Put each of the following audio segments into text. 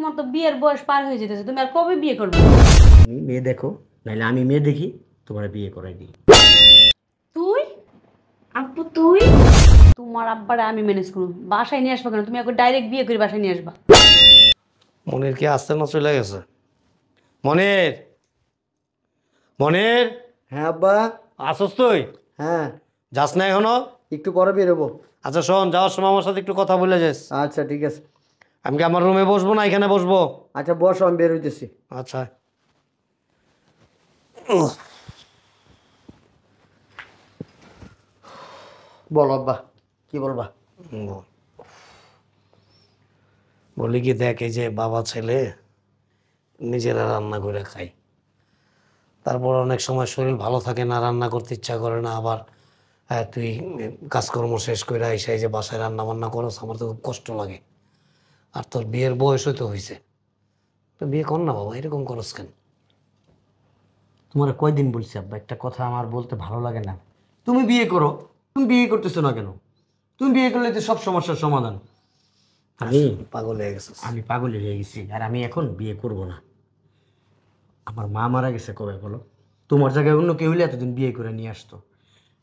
তোমার তো বিয়ের বয়স পার হয়ে যেতেছে, তুমি আর কবে বিয়ে করবে? তুমি মেয়ে দেখো, নাইলে আমি মেয়ে দেখি, তোমার বিয়ে করাই দিই। তুই? আপু তুই? তোমার আব্বারে আমি ম্যানেজ করবো, বাসায় নিয়ে আসবা কেন? তুমি একবার ডাইরেক্ট বিয়ে করে বাসায় নিয়ে আসবা। মনির কি আসতে না চলে গেছে? মনির, মনির, হ্যাঁ আব্বা। আসস তুই? হ্যাঁ, যাস না এখনো? একটু পরে বেরোবো। আচ্ছা শোন, যাওয়ার সময় আমার সাথে একটু কথা বলে যাস। আচ্ছা ঠিক আছে। আমি কি আমার রুমে বসবো না এখানে বসবো? আচ্ছা বসো, আমি বের হইতেছি। আচ্ছা। বলো আব্বা, কি বলবা? বল। বলি কি, দেখ এই যে বাবা ছেলে নিজেরা রান্না করে খাই, তারপর অনেক সময় শরীর ভালো থাকে না, রান্না করতে ইচ্ছা করে না, আবার তুই কাজকর্ম শেষ করে আইসা এই যে বাসায় রান্না বান্না করস, আমার তো খুব কষ্ট লাগে। আর তোর বিয়ের বয়সই তো হয়েছে, তো বিয়ে কর না বাবা, এরকম করস কেন? তোমার কয়দিন বলছি আব্বা, একটা কথা আমার বলতে ভালো লাগে না? তুমি বিয়ে করো। তুমি বিয়ে করতেছো না কেন? তুমি বিয়ে করলে তো সব সমস্যার সমাধান। আমি পাগল হয়ে গেছিস। আমি পাগল হয়ে গেছি, আর আমি এখন বিয়ে করব না। আমার মা মারা গেছে কবে বলো? তোমার জায়গায় অন্য কেউ হলে এতদিন বিয়ে করে নিয়ে আসতো।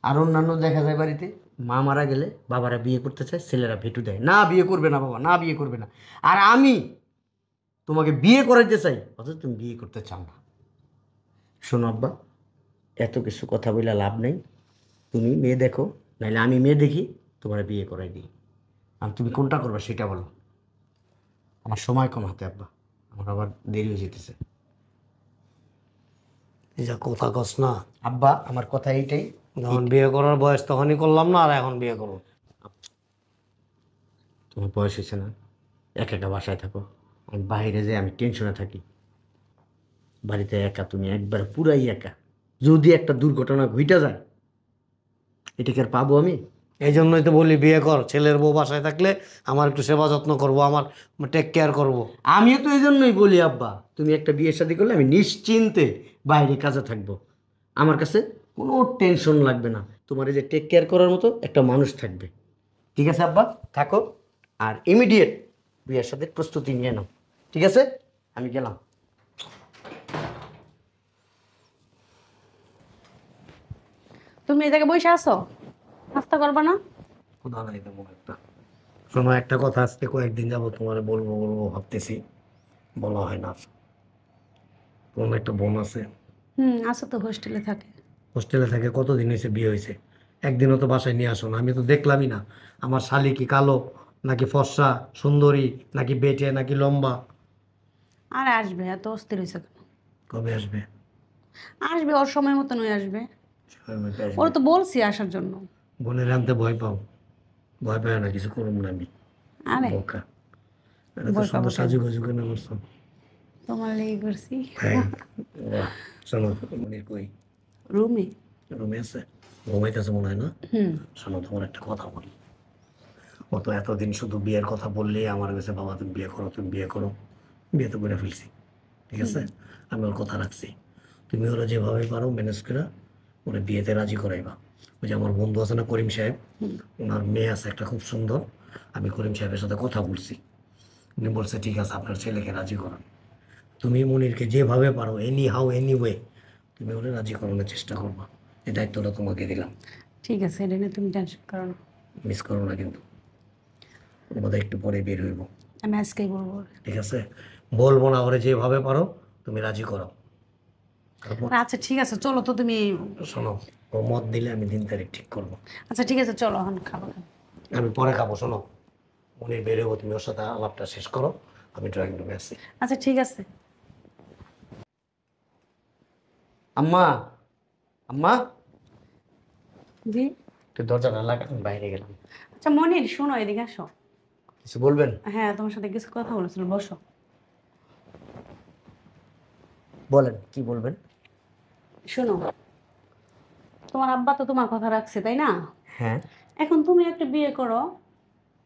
আর অন্যান্য দেখা যায় বাড়িতে মা মারা গেলে বাবারা বিয়ে করতে চায়, ছেলেরা ভেটু দেয়, না বিয়ে করবে না বাবা, না বিয়ে করবে না। আর আমি তোমাকে বিয়ে করাইতে চাই, অথচ তুমি বিয়ে করতে চাও না। শোনো আব্বা, এত কিছু কথা বলে লাভ নেই। তুমি মেয়ে দেখো, নাইলে আমি মেয়ে দেখি, তোমার বিয়ে করাই দিই। আর তুমি কোনটা করবে সেটা বলো। আমার সময় কম হাতে আব্বা, আমার আবার দেরি হয়ে যেতেছে। এই যা কথা কস না, আব্বা আমার কথা এইটাই, যখন বিয়ে করার বয়স তখনই করলাম না, আর এখন বিয়ে করবো? তোমার বয়স হয়েছে না, একা একা বাসায় থাকো। আমি বাইরে যাই, আমি টেনশনে থাকি। বাড়িতে একা, তুমি একবার পুরাই একা। যদি একটা দুর্ঘটনা ঘইটা যায়, এটাকে আর পাবো আমি? এই জন্যই তো বলি বিয়ে কর, ছেলের বউ বাসায় থাকলে আমার একটু সেবা যত্ন করবো, আমার টেক কেয়ার করবো। আমিও তো এই জন্যই বলি আব্বা, তুমি একটা বিয়ে শাদী করলে আমি নিশ্চিন্তে বাইরে কাজে থাকবো। আমার কাছে কোনো টেনশন লাগবে না, তোমার এই যে টেক কেয়ার করার মতো একটা মানুষ থাকবে। ঠিক আছে আব্বা, থাকো। আর ইমিডিয়েট বিয়ের সাথে প্রস্তুতি নিয়ে নাও। ঠিক আছে, আমি গেলাম। তুমি এই জায়গায় বসে আসো, নাস্তা করবা না? খোদা নাই তেমন একটা। শোনো, একটা কথা আজকে কয়েকদিন যাবো তোমার বলবো বলবো ভাবতেছি, বলা হয় না। তোমার একটা বোন আছে, আসো তো, হোস্টেলে থাকে। হোস্টেলে থাকে, কতদিন হয়েছে বিয়ে হয়েছে, একদিনও তো বাসায় নিয়ে আসো না। আমি তো দেখলামই না আমার শালি কি কালো নাকি ফর্সা সুন্দরী, নাকি বেটে নাকি লম্বা। আর আসবে, এত অস্থির হয়েছে কেন? কবে আসবে? আসবে, ওর সময় মতন হয়ে আসবে। সময় মতো ওর আসবে। তো বলছি আসার জন্য। বোনের আনতে ভয় পাও? ভয় পায় না, কিছু করুন না আমি। আরে বোকা, এটা তো ভয় পাবো সুন্দর কেন? সাজু গুজু কেন করছো? তোমার লেগে করছি। হ্যাঁ। বাহ, শোনো, মনির কই? রুমে। রুমে আছে, ঘুমাইতেছে মনে হয় না? হুম। শোনো, তোমার একটা কথা বলি। ও তো এতদিন শুধু বিয়ের কথা বললেই আমার কাছে, বাবা তুমি বিয়ে করো, তুমি বিয়ে করো। বিয়ে তো করে ফেলছি, ঠিক আছে? আমি ওর কথা রাখছি। তুমি ওরা যেভাবে পারো ম্যানেজ করে ওরা বিয়েতে রাজি করাইবা। ওই যে আমার বন্ধু আছে না করিম সাহেব, ওনার মেয়ে আছে একটা খুব সুন্দর। আমি করিম সাহেবের সাথে কথা বলছি, উনি বলছে ঠিক আছে আপনার ছেলেকে রাজি করান। তুমি মনিরকে যেভাবে পারো, এনি হাউ এনি ওয়ে, তুমি ওরা রাজি করানোর চেষ্টা করবা। এই দায়িত্বটা তোমাকে দিলাম। ঠিক আছে, এটা নিয়ে তুমি টেনশন করো না। মিস করো না কিন্তু, বোধহয় একটু পরে বের হইব। আমি আজকেই বলবো ওরে। ঠিক আছে? বলবো না, ওরে যেভাবে পারো তুমি রাজি করো। তারপর আচ্ছা ঠিক আছে, চলো তো তুমি। শোনো, ও মত দিলে আমি দিন তারিখ ঠিক করবো। আচ্ছা ঠিক আছে, চলো এখন খাবো। আমি পরে খাবো। শোনো, উনি বেরোবো, তুমি ওর সাথে আলাপটা শেষ করো, আমি ড্রয়িং রুমে আছি। আচ্ছা ঠিক আছে। আম্মা, আম্মা, জি। একটু দরজাটা লাগা, আমি বাইরে গেলাম। আচ্ছা মনির, শোনো, এদিকে আসো। কিছু বলবেন? হ্যাঁ, তোমার সাথে কিছু কথা বলেছিল, বসো। বলেন, কি বলবেন? শোনো, তোমার আব্বা তো তোমার কথা রাখছে, তাই না? হ্যাঁ। এখন তুমি একটা বিয়ে করো।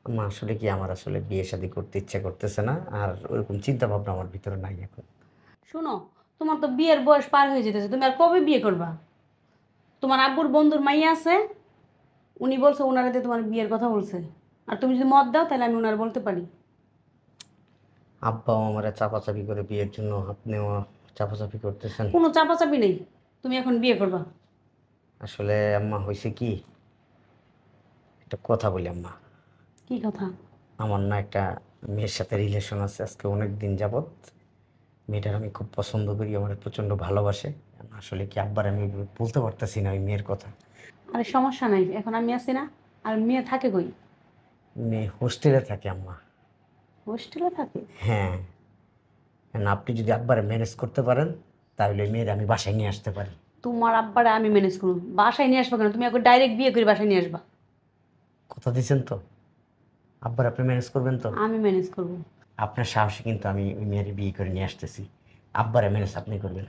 আম্মা আসলে কি, আমার আসলে বিয়ে শাদী করতে ইচ্ছা করতেছে না, আর ওরকম চিন্তা ভাবনা আমার ভিতরে নাই এখন। শোনো, তোমার তো বিয়ের বয়স পার হয়ে যেতেছে, তুমি আর কবে বিয়ে করবা? তোমার আব্বুর বন্ধুর মাইয়া আছে, উনি বলছে ওনারাতে তোমার বিয়ের কথা বলছে। আর তুমি যদি মত দাও তাহলে আমি ওনার বলতে পারি। আব্বাও আমার চাপাচাপি করে বিয়ের জন্য, আপনিও চাপাচাপি করতেছেন। কোনো চাপাচাপি নেই, তুমি এখন বিয়ে করবা। আসলে আম্মা হয়েছে কি, একটা কথা বলি আম্মা। কি কথা? আমার না একটা মেয়ের সাথে রিলেশন আছে আজকে অনেক দিন যাবত। মেয়েটার আমি খুব পছন্দ করি, আমার প্রচণ্ড ভালোবাসে। আসলে কি আব্বার আমি বলতে পারতেছি না ওই মেয়ের কথা। আরে সমস্যা নাই, এখন আমি আছি না। আর মেয়ে থাকে কই? মেয়ে হোস্টেলে থাকে আম্মা। হোস্টেলে থাকে? হ্যাঁ, আপনি যদি আব্বারে ম্যানেজ করতে পারেন তাহলে ওই মেয়ের আমি বাসায় নিয়ে আসতে পারি। তোমার আব্বারে আমি ম্যানেজ করবো, বাসায় নিয়ে আসবো কেন? তুমি একবার ডাইরেক্ট বিয়ে করে বাসায় নিয়ে আসবা। কথা দিয়েছেন তো? আব্বার আপনি ম্যানেজ করবেন তো? আমি ম্যানেজ করবো। আপনার সাহসে কিন্তু আমি ওই মেয়ের বিয়ে করে নিয়ে আসতেছি। আব্বারে ম্যানেজ আপনি করবেন।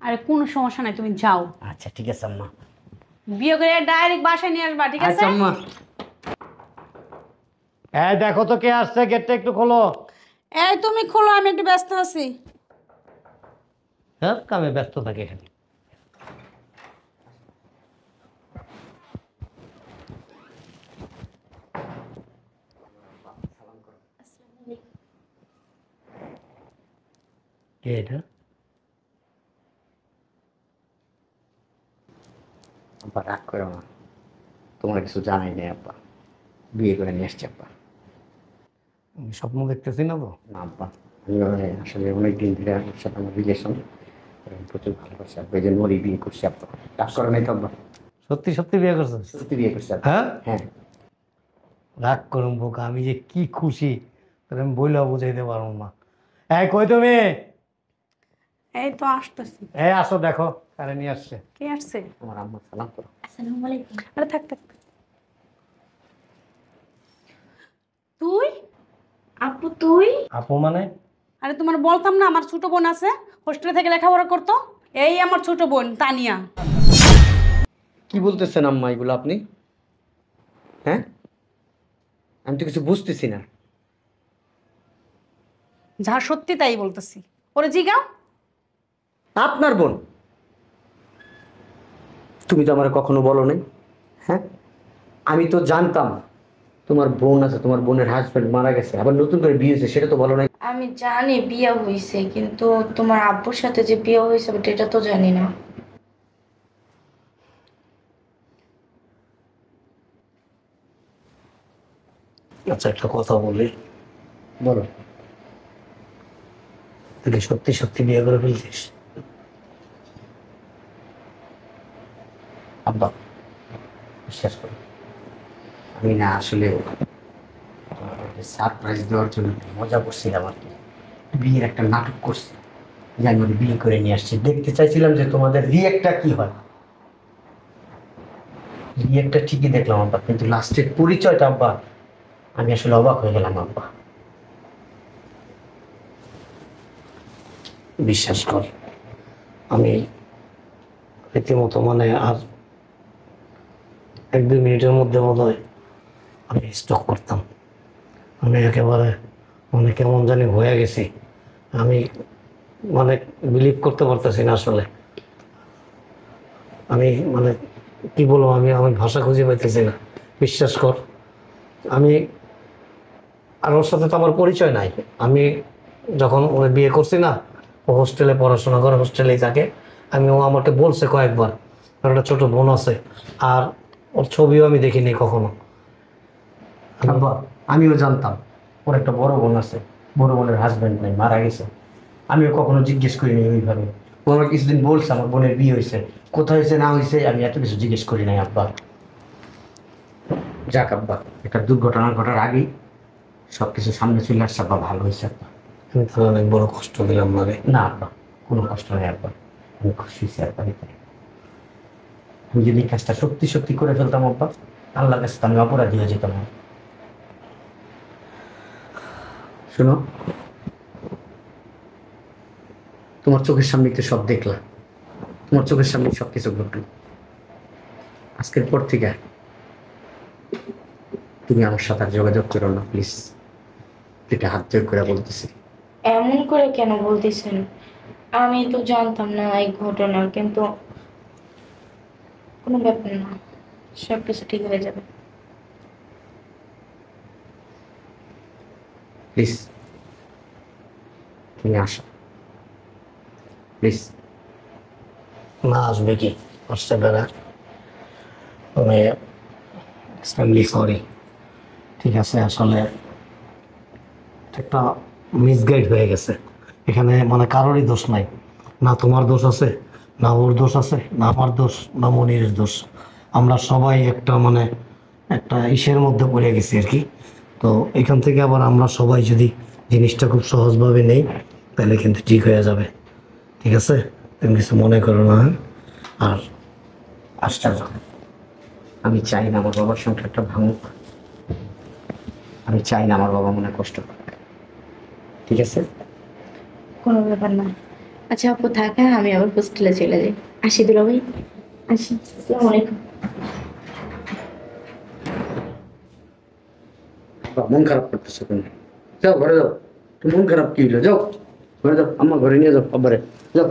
আরে কোনো সমস্যা নাই, তুমি যাও। আচ্ছা ঠিক আছে আম্মা। বিয়ে করে ডাইরেক্ট বাসায় নিয়ে আসবা, ঠিক আছে? আচ্ছা আম্মা। এই দেখো তো কে আসছে, গেটটা একটু খোলো। এই তুমি খোলো, আমি একটু ব্যস্ত আছি। হ্যাঁ, কামে ব্যস্ত থাকে এখানে। কে এটা? আব্বা রাগ করো না, তোমার কিছু জানাই নেই আব্বা, বিয়ে করে নিয়ে আসছি আব্বা। আমি স্বপ্ন দেখতেছি না তো? না আব্বা, আমি আসলে অনেক দিন ধরে আমার সাথে আমার রিলেশন, প্রচুর ভালোবাসি আব্বা, এই জন্য ওরই বিয়ে করছি আব্বা। রাগ করো নাই তো আব্বা? সত্যি সত্যি বিয়ে করছিস? সত্যি বিয়ে করছি আব্বা। হ্যাঁ, হ্যাঁ। রাগ করুন বোকা, আমি যে কি খুশি তোর আমি বইলেও বুঝাইতে পারবো না। এই কই তুমি? এই তো আসতেছি। এই আসো, দেখো কারে নিয়ে আসছে। কে আসছে? আমার আম্মা সালাম করো। আসসালামু আলাইকুম। আরে থাক থাক। তুই? আপু তুই? আপু মানে? আরে তোমার বলতাম না আমার ছোট বোন আছে, হোস্টেলে থেকে লেখাপড়া করতো। এই আমার ছোট বোন তানিয়া। কি বলতেছেন আম্মা এগুলো আপনি? হ্যাঁ, আমি তো কিছু বুঝতেছি না। যা সত্যি তাই বলতেছি। ওরে জিগাও। আপনার বোন? তুমি তো আমার কখনো বলো নাই। হ্যাঁ, আমি তো জানতাম তোমার বোন আছে, তোমার বোনের হাজবেন্ড মারা গেছে, আবার নতুন করে বিয়ে হয়েছে, সেটা তো বলো নাই। আমি জানি বিয়ে হয়েছে, কিন্তু তোমার আব্বুর সাথে যে বিয়ে হয়েছে এটা তো জানি না। আচ্ছা একটা কথা বলি। বলো। তুই কি সত্যি সত্যি বিয়ে করে ফেলছিস? আব্বা বিশ্বাস করো, আমি না আসলে সারপ্রাইজ দেওয়ার জন্য একটু মজা করছিলাম আর কি। বিয়ের একটা নাটক করছি যে আমি ওর বিয়ে করে নিয়ে আসছি, দেখতে চাইছিলাম যে তোমাদের রিয়েক্টটা কি হয়। রিয়েক্টটা ঠিকই দেখলাম আব্বা, কিন্তু লাস্টের পরিচয়টা আব্বা আমি আসলে অবাক হয়ে গেলাম আব্বা। বিশ্বাস কর, আমি রীতিমতো মানে আর 1-2 মিনিটের মধ্যে মনে হয় আমি স্টক করতাম। আমি একেবারে মানে কেমন জানি হয়ে গেছি। আমি মানে বিলিভ করতে পারতেছি না আসলে। আমি মানে কি বলবো, আমি আমার ভাষা খুঁজে পাইতেছি না। বিশ্বাস কর, আমি আর ওর সাথে তো আমার পরিচয় নাই। আমি যখন ওর বিয়ে করছি না, ও হোস্টেলে পড়াশোনা করে, হোস্টেলেই থাকে। ও আমাকে বলছে কয়েকবার ওর একটা ছোট বোন আছে, আর ওর ছবিও আমি দেখিনি কখনো। আব্বা আমিও জানতাম ওর একটা বড় বোন আছে, বড় বোনের হাজবেন্ড নাই, মারা গেছে। আমিও কখনো জিজ্ঞেস করিনি ওইভাবে। ও আমার কিছুদিন বলছে আমার বোনের বিয়ে হয়েছে, কোথায় হয়েছে না হয়েছে আমি এত কিছু জিজ্ঞেস করি নাই আব্বা। যাক আব্বা, একটা দুর্ঘটনা ঘটার আগেই সব কিছু সামনে চলে আসছে আব্বা, ভালো হয়েছে আব্বা। আমি তো অনেক বড় কষ্ট দিলাম মানে। না আব্বা, কোনো কষ্ট নেই আব্বা, আমি খুশি হয়েছি আব্বা। আমি যদি এই কাজটা সত্যি সত্যি করে ফেলতাম আব্বা, আল্লাহর কাছে তো আমি অপরাধী হয়ে যেতাম। শোনো, তোমার চোখের সামনে তো সব দেখলাম, তোমার চোখের সামনে সব কিছু ঘটলো। আজকের পর থেকে তুমি আমার সাথে আর যোগাযোগ করো না প্লিজ, এটা হাত জোর করে বলতেছি। এমন করে কেন বলতেছেন? আমি তো জানতাম না এই ঘটনা, কিন্তু কোনো ব্যাপার না, সব কিছু ঠিক হয়ে যাবে। প্লিজ তুমি আসো প্লিজ। না আসবে কি আসতে পারে, তুমি এক্সট্রিমলি সরি। ঠিক আছে, আসলে একটা মিসগাইড হয়ে গেছে এখানে, মানে কারোরই দোষ নাই, না তোমার দোষ আছে, না ওর দোষ আছে, না আমার দোষ, না মনির দোষ। আমরা সবাই একটা মানে একটা ইসের মধ্যে পড়ে গেছি আর কি। তো এখান থেকে আবার আমরা সবাই যদি জিনিসটা খুব সহজভাবে নেই তাহলে কিন্তু ঠিক হয়ে যাবে। ঠিক আছে, তুমি কিছু মনে করো না, হ্যাঁ? আর আশ্চর্য, আমি চাই না আমার বাবার সংসারটা ভাঙুক, আমি চাই না আমার বাবা মনে কষ্ট পাক। ঠিক আছে? কোনো ব্যাপার না। আচ্ছা আপু থাকা, আমি আবার হোস্টেলে চলে যাই। আসি দুলাভাই, আসি। আসসালামু আলাইকুম। বাবা, মন খারাপ করতেছো কেন? যাও ঘরে যাও। তুমি মন খারাপ কি হলো? যাও ঘরে যাও, আম্মা ঘরে নিয়ে যাও আব্বারে, যাও।